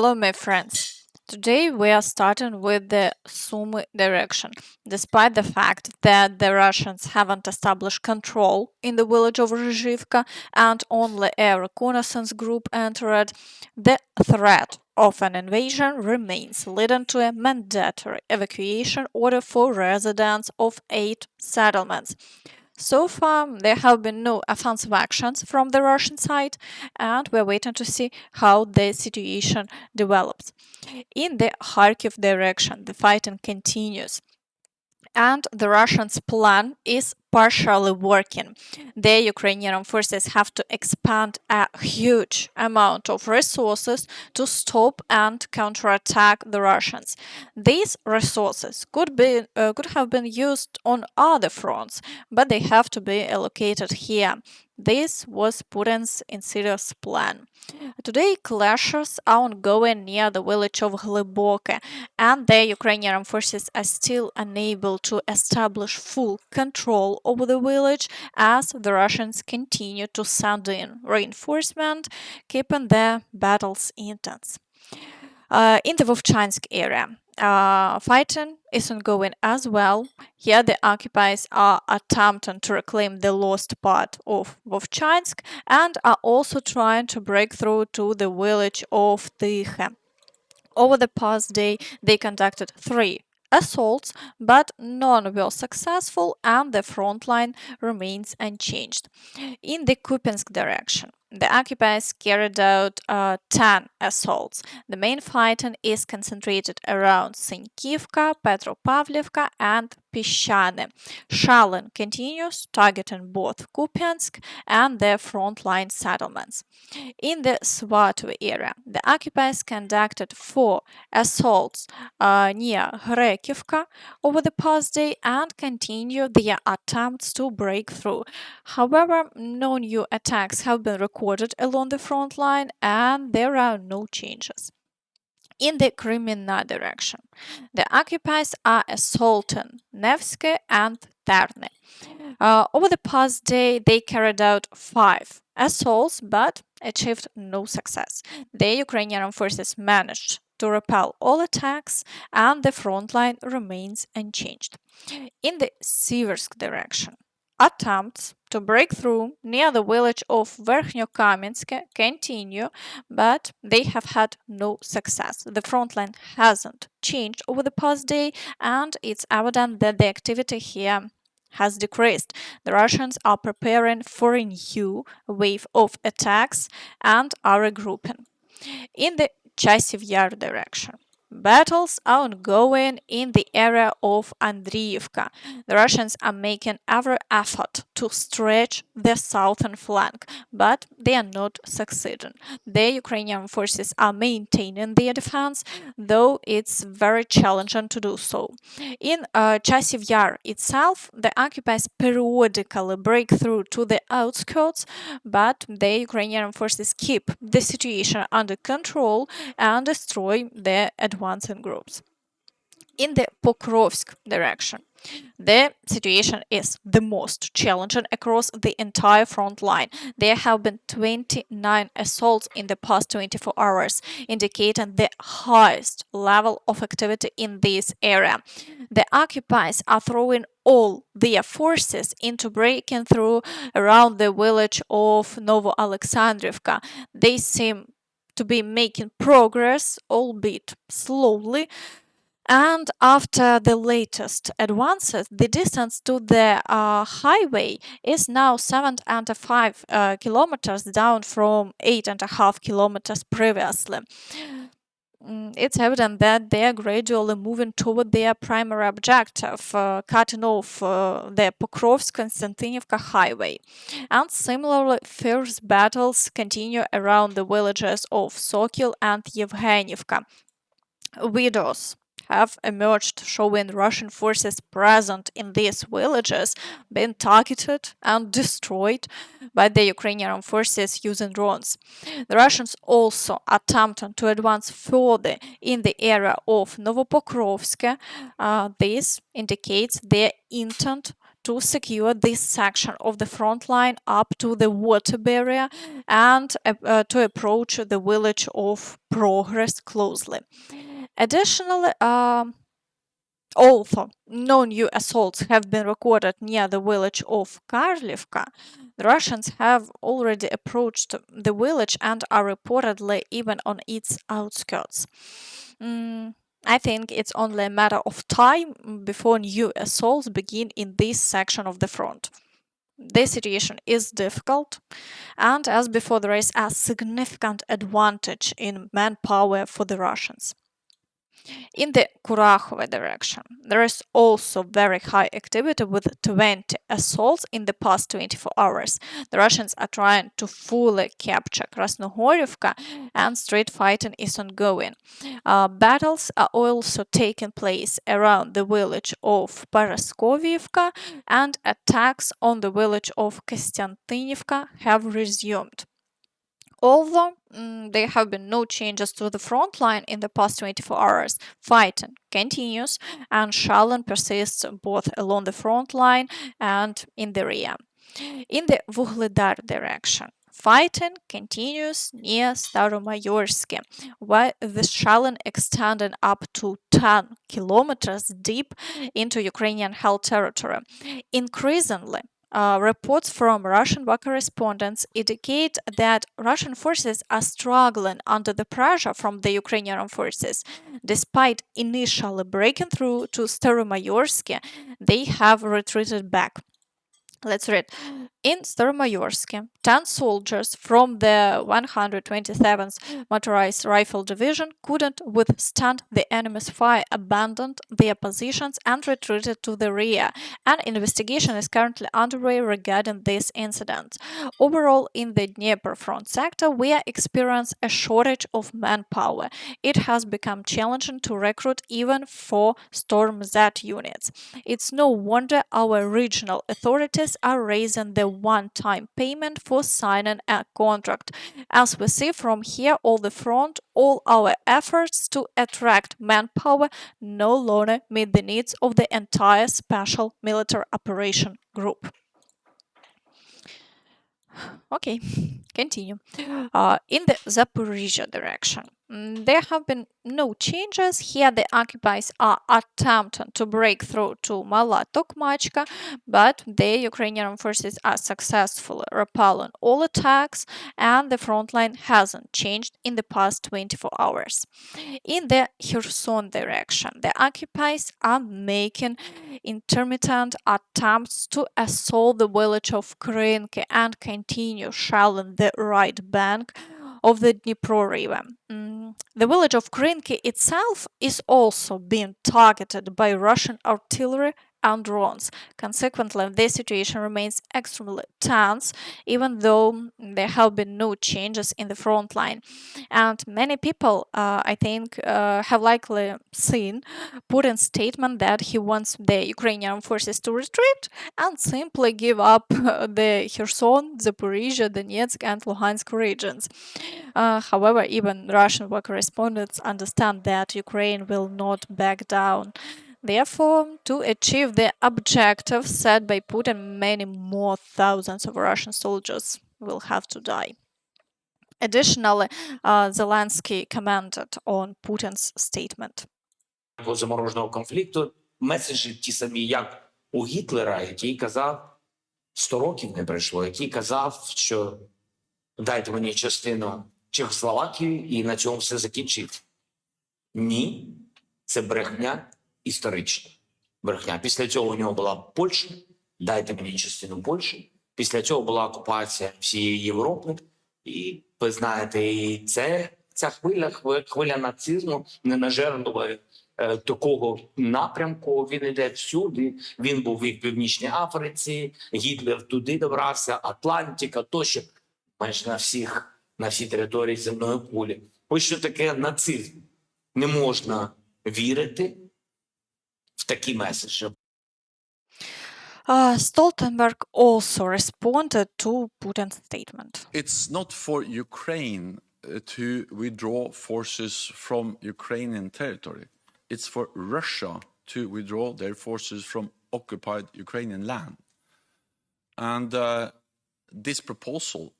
Hello, my friends. Today we are starting with the Sumy direction. Despite the fact that the Russians haven't established control in the village of Ryzhivka and only a reconnaissance group entered, the threat of an invasion remains, leading to a mandatory evacuation order for residents of 8 settlements. So far, there have been no offensive actions from the Russian side, and we're waiting to see how the situation develops. In the Kharkiv direction, the fighting continues, and the Russians' plan is partially working. The Ukrainian Armed Forces have to expand a huge amount of resources to stop and counterattack the Russians. These resources could have been used on other fronts, but they have to be allocated here. This was Putin's insidious plan. Today, clashes are ongoing near the village of Hlyboke, and the Ukrainian Armed Forces are still unable to establish full control over the village as the Russians continue to send in reinforcement, keeping the battles intense. In the Vovchansk area, fighting is ongoing as well. Here, the occupiers are attempting to reclaim the lost part of Vovchansk and are also trying to break through to the village of Tyche. Over the past day, they conducted 3 assaults, but none were successful and the front line remains unchanged. In the Kupiansk direction, the occupiers carried out 10 assaults. The main fighting is concentrated around Synkivka, Petropavlivka and Pishchane. Shelling continues, targeting both Kupiansk and the frontline settlements. In the Svatove area, the occupiers conducted 4 assaults near Hrekivka over the past day and continue their attempts to break through. However, no new attacks have been recorded along the front line and there are no changes. In the Kreminna direction, the occupiers are assaulting Nevske and Terny. Over the past day, they carried out 5 assaults but achieved no success. The Ukrainian Armed Forces managed to repel all attacks and the front line remains unchanged. In the Siversk direction, attempts to break through near the village of Verkhnyo-Kamensk continue, but they have had no success. The front line hasn't changed over the past day, and it's evident that the activity here has decreased. The Russians are preparing for a new wave of attacks and are regrouping. In the Chasiv Yar direction, battles are ongoing in the area of Andriivka. The Russians are making every effort to stretch the southern flank, but they are not succeeding. The Ukrainian forces are maintaining their defense, though it's very challenging to do so. In Chasiv Yar itself, the occupiers periodically break through to the outskirts, but the Ukrainian forces keep the situation under control and destroy the advancing groups. In the Pokrovsk direction, the situation is the most challenging across the entire front line. There have been 29 assaults in the past 24 hours, indicating the highest level of activity in this area. The occupiers are throwing all their forces into breaking through around the village of Novoalexandrivka. They seem to be making progress, albeit slowly. And after the latest advances, the distance to the highway is now 7.5 kilometers, down from 8.5 kilometers previously. It's evident that they are gradually moving toward their primary objective, cutting off the Pokrovsk-Kostiantynivka highway. And similarly, fierce battles continue around the villages of Sokil and Yevhenivka. Videos have emerged showing Russian forces present in these villages being targeted and destroyed by the Ukrainian armed forces using drones. The Russians also attempted to advance further in the area of Novopokrovsk. This indicates their intent to secure this section of the front line up to the water barrier and to approach the village of Progress closely. Additionally, although no new assaults have been recorded near the village of Kharkiv, the Russians have already approached the village and are reportedly even on its outskirts. I think it's only a matter of time before new assaults begin in this section of the front. The situation is difficult, and as before, there is a significant advantage in manpower for the Russians. In the Kurakhove direction, there is also very high activity with 20 assaults in the past 24 hours. The Russians are trying to fully capture Krasnohorivka and street fighting is ongoing. Battles are also taking place around the village of Paraskoviivka and attacks on the village of Kostiantynivka have resumed. Although there have been no changes to the front line in the past 24 hours, fighting continues and shelling persists both along the front line and in the rear. In the Vuhledar direction, fighting continues near Staromayorsk, where the shelling extended up to 10 kilometers deep into Ukrainian held territory. Increasingly, reports from Russian correspondents indicate that Russian forces are struggling under the pressure from the Ukrainian Armed Forces. Despite initially breaking through to Staromayorsk, they have retreated back. Let's read. In Staromayorsk, 10 soldiers from the 127th Motorized Rifle Division couldn't withstand the enemy's fire, abandoned their positions, and retreated to the rear. An investigation is currently underway regarding this incident. Overall, in the Dnipro front sector, we are experiencing a shortage of manpower. It has become challenging to recruit even for Storm Z units. It's no wonder our regional authorities are raising the one-time payment for signing a contract. As we see from here on the front, all our efforts to attract manpower no longer meet the needs of the entire Special Military Operation Group. Okay, continue. In the Zaporizhzhia direction, there have been no changes. Here, the occupiers are attempting to break through to Mala Tokmachka, but the Ukrainian Armed Forces are successfully repelling all attacks, and the front line hasn't changed in the past 24 hours. In the Kherson direction, the occupiers are making intermittent attempts to assault the village of Kreminna and continue shelling the right bank of the Dnipro River. The village of Kreminna itself is also being targeted by Russian artillery and drones. Consequently, the situation remains extremely tense, even though there have been no changes in the front line. And many people, I think, have likely seen Putin's statement that he wants the Ukrainian forces to retreat and simply give up the Kherson, Zaporizhzhia, Donetsk, and Luhansk regions. However, even Russian correspondents understand that Ukraine will not back down. Therefore, to achieve the objectives set by Putin, many more thousands of Russian soldiers will have to die. Additionally, Zelensky commented on Putin's statement. Замороженого конфлікту меседжі ті самі, як у Гітлера, який казав, 100 років не пройшло, який казав, що дайте мені частину Чехословакії і на цьому все закінчить. Ні, це брехня історична. Брехня. Після цього у нього була Польща, дайте мені частину Польщі. Після цього була окупація всієї Європи. І ви знаєте, і ця хвиля нацизму ненажерливої такого напрямку, він йде всюди, він був і в Північній Африці, Гітлер туди добрався, Атлантика, тощо, майже на всій території земної кулі. Ось що таке нацизм. Не можна вірити в такі меседжі. Stoltenberg also responded to Putin's statement. It's not for Ukraine to withdraw forces from Ukrainian territory. It's for Russia to withdraw their forces from occupied Ukrainian land. And this proposal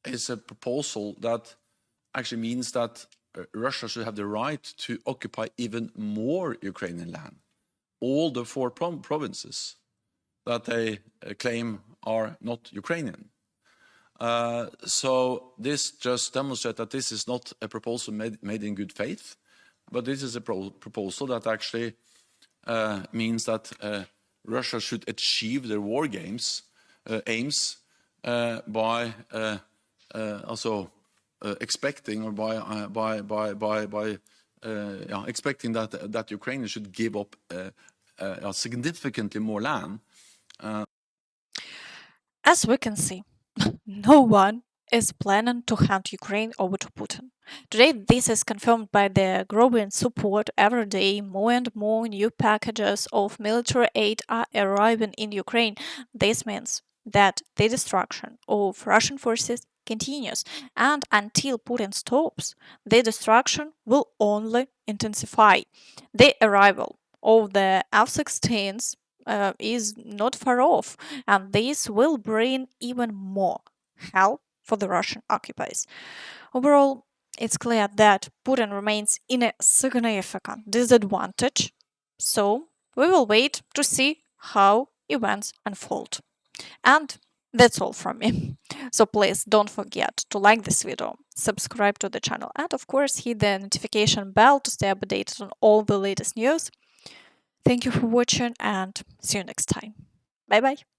is a proposal that actually means that Russia should have the right to occupy even more Ukrainian land, all the 4 provinces that they claim are not Ukrainian. So this just demonstrates that this is not a proposal made in good faith, but this is a proposal that actually means that Russia should achieve their war aims by also expecting, or expecting that Ukraine should give up significantly more land. As we can see, no one is planning to hand Ukraine over to Putin. Today, this is confirmed by the growing support. Every day, more and more new packages of military aid are arriving in Ukraine. This means that the destruction of Russian forces continues, and until Putin stops, the destruction will only intensify. The arrival of the F-16s is not far off, and this will bring even more hell for the Russian occupiers. Overall, it's clear that Putin remains in a significant disadvantage, so we will wait to see how events unfold. And that's all from me. So please don't forget to like this video, subscribe to the channel, and of course hit the notification bell to stay updated on all the latest news. Thank you for watching and see you next time. Bye bye.